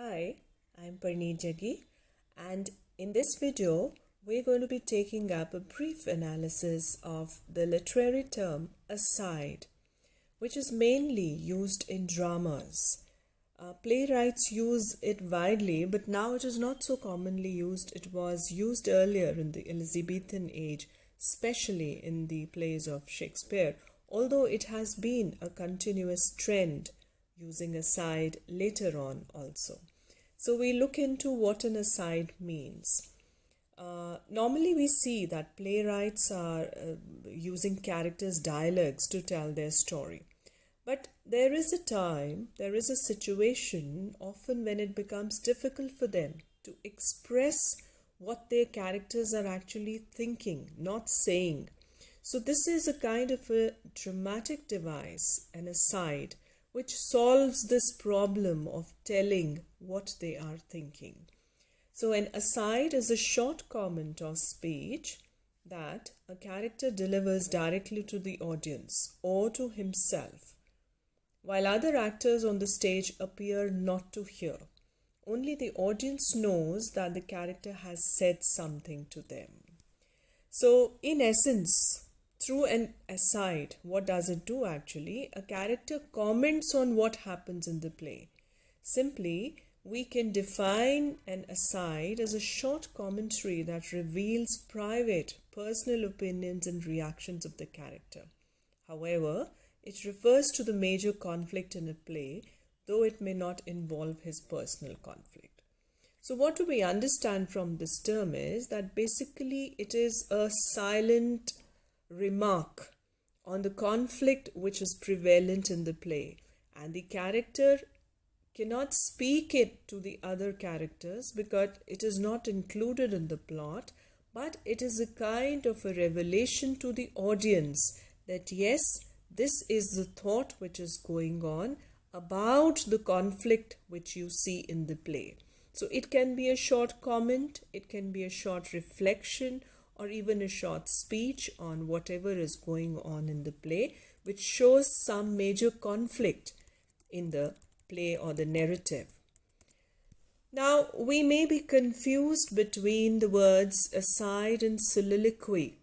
Hi, I'm Parneet Jaggi, and in this video, we're going to be taking up a brief analysis of the literary term aside, which is mainly used in dramas. Playwrights use it widely, but now it is not so commonly used. It was used earlier in the Elizabethan age, especially in the plays of Shakespeare, although it has been a continuous trend using aside later on also. So we look into what an aside means. Normally, we see that playwrights are using characters' dialogues to tell their story. But there is a time, there is a situation, often when it becomes difficult for them to express what their characters are actually thinking, not saying. So, this is a kind of a dramatic device, an aside, which solves this problem of telling what they are thinking. So, an aside is a short comment or speech that a character delivers directly to the audience or to himself, while other actors on the stage appear not to hear. Only the audience knows that the character has said something to them. So, in essence, through an aside, what does it do actually? A character comments on what happens in the play. Simply, we can define an aside as a short commentary that reveals private, personal opinions and reactions of the character. However, it refers to the major conflict in a play, though it may not involve his personal conflict. So, what do we understand from this term is that basically it is a silent remark on the conflict which is prevalent in the play, and the character cannot speak it to the other characters because it is not included in the plot, but it is a kind of a revelation to the audience that yes, this is the thought which is going on about the conflict which you see in the play. So it can be a short comment, it can be a short reflection, or even a short speech on whatever is going on in the play, which shows some major conflict in the play or the narrative. Now, we may be confused between the words aside and soliloquy.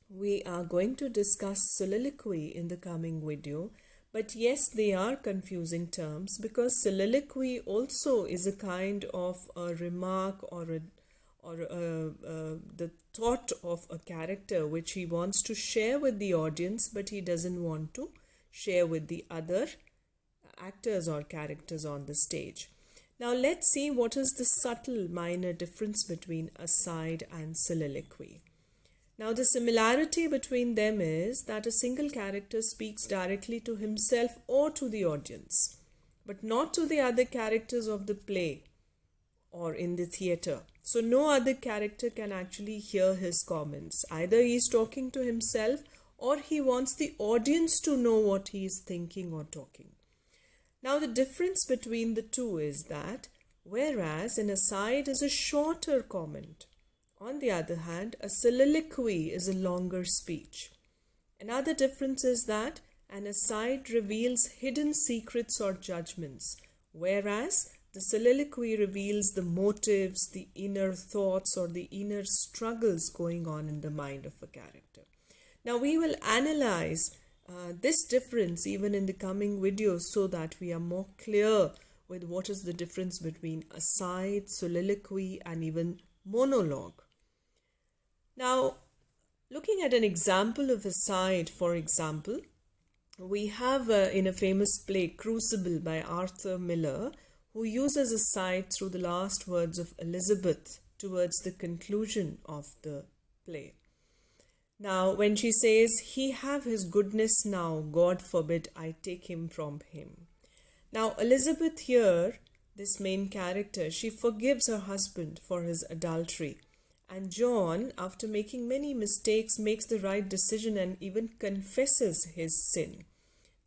We are going to discuss soliloquy in the coming video, but yes, they are confusing terms because soliloquy also is a kind of a remark or the thought of a character which he wants to share with the audience, but he doesn't want to share with the other actors or characters on the stage. Now let's see what is the subtle minor difference between aside and soliloquy. Now the similarity between them is that a single character speaks directly to himself or to the audience, but not to the other characters of the play or in the theatre. So no other character can actually hear his comments. Either he is talking to himself or he wants the audience to know what he is thinking or talking. Now the difference between the two is that whereas an aside is a shorter comment, on the other hand, a soliloquy is a longer speech. Another difference is that an aside reveals hidden secrets or judgments, whereas the soliloquy reveals the motives, the inner thoughts, or the inner struggles going on in the mind of a character. Now, we will analyze this difference even in the coming videos so that we are more clear with what is the difference between aside, soliloquy, and even monologue. Now, looking at an example of aside, for example, we have in a famous play, Crucible by Arthur Miller, who uses aside through the last words of Elizabeth towards the conclusion of the play. Now, when she says, "He have his goodness now, God forbid I take him from him." Now, Elizabeth here, this main character, she forgives her husband for his adultery. And John, after making many mistakes, makes the right decision and even confesses his sin.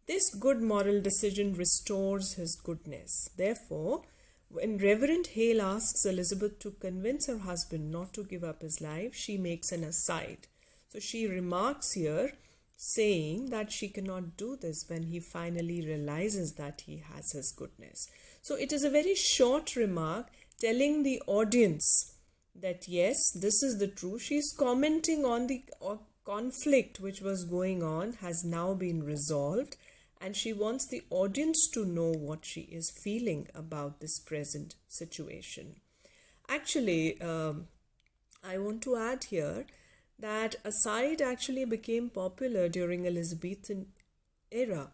This good moral decision restores his goodness. Therefore, when Reverend Hale asks Elizabeth to convince her husband not to give up his life, she makes an aside. So she remarks here, saying that she cannot do this when he finally realizes that he has his goodness. So it is a very short remark telling the audience that yes, this is the truth. She's commenting on the conflict which was going on has now been resolved, and she wants the audience to know what she is feeling about this present situation. Actually, I want to add here that aside actually became popular during Elizabethan era,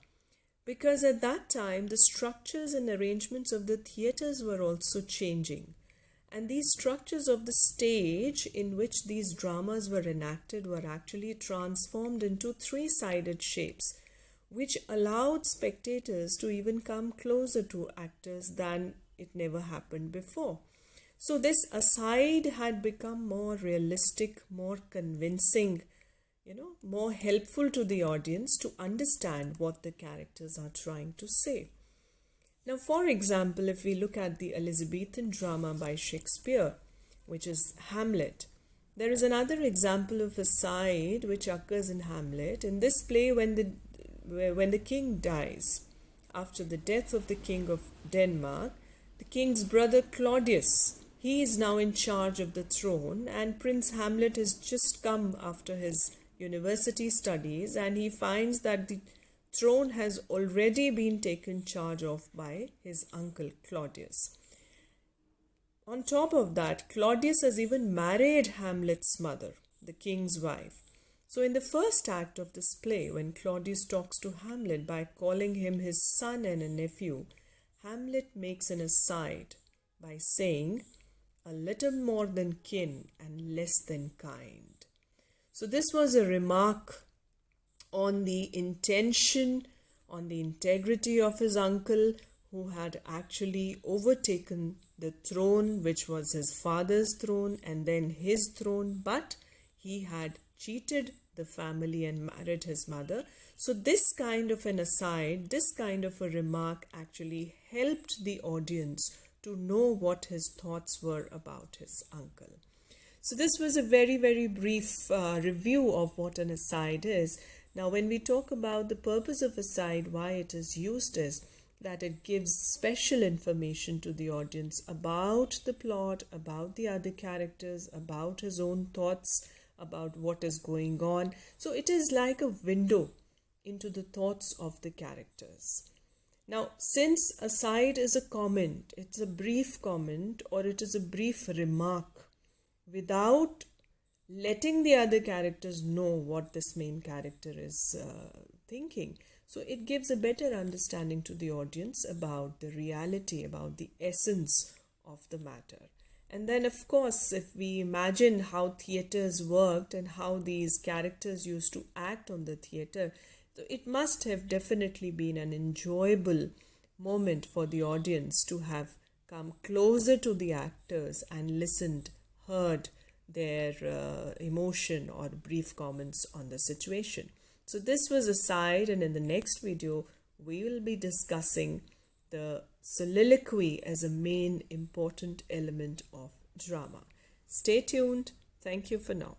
because at that time the structures and arrangements of the theatres were also changing. And these structures of the stage in which these dramas were enacted were actually transformed into three-sided shapes, which allowed spectators to even come closer to actors than it never happened before. So this aside had become more realistic, more convincing, more helpful to the audience to understand what the characters are trying to say. Now, for example, if we look at the Elizabethan drama by Shakespeare, which is Hamlet, there is another example of aside which occurs in Hamlet. In this play, when the king dies, after the death of the king of Denmark, the king's brother Claudius, he is now in charge of the throne, and Prince Hamlet has just come after his university studies, and he finds that the throne has already been taken charge of by his uncle Claudius. On top of that, Claudius has even married Hamlet's mother, the king's wife. So in the first act of this play, when Claudius talks to Hamlet by calling him his son and a nephew, Hamlet makes an aside by saying, "A little more than kin and less than kind." So this was a remark on the intention, on the integrity of his uncle, who had actually overtaken the throne, which was his father's throne and then his throne, but he had cheated the family and married his mother. So this kind of an aside, this kind of a remark actually helped the audience to know what his thoughts were about his uncle. So this was a very, very brief review of what an aside is. Now, when we talk about the purpose of aside, why it is used is that it gives special information to the audience about the plot, about the other characters, about his own thoughts, about what is going on. So it is like a window into the thoughts of the characters. Now, since aside is a comment, it's a brief comment or it is a brief remark without letting the other characters know what this main character is thinking. So it gives a better understanding to the audience about the reality, about the essence of the matter. And then, of course, if we imagine how theatres worked and how these characters used to act on the theatre, so it must have definitely been an enjoyable moment for the audience to have come closer to the actors and listened, heard their emotion or brief comments on the situation. So this was aside, and in the next video, we will be discussing the soliloquy as a main important element of drama. Stay tuned. Thank you for now.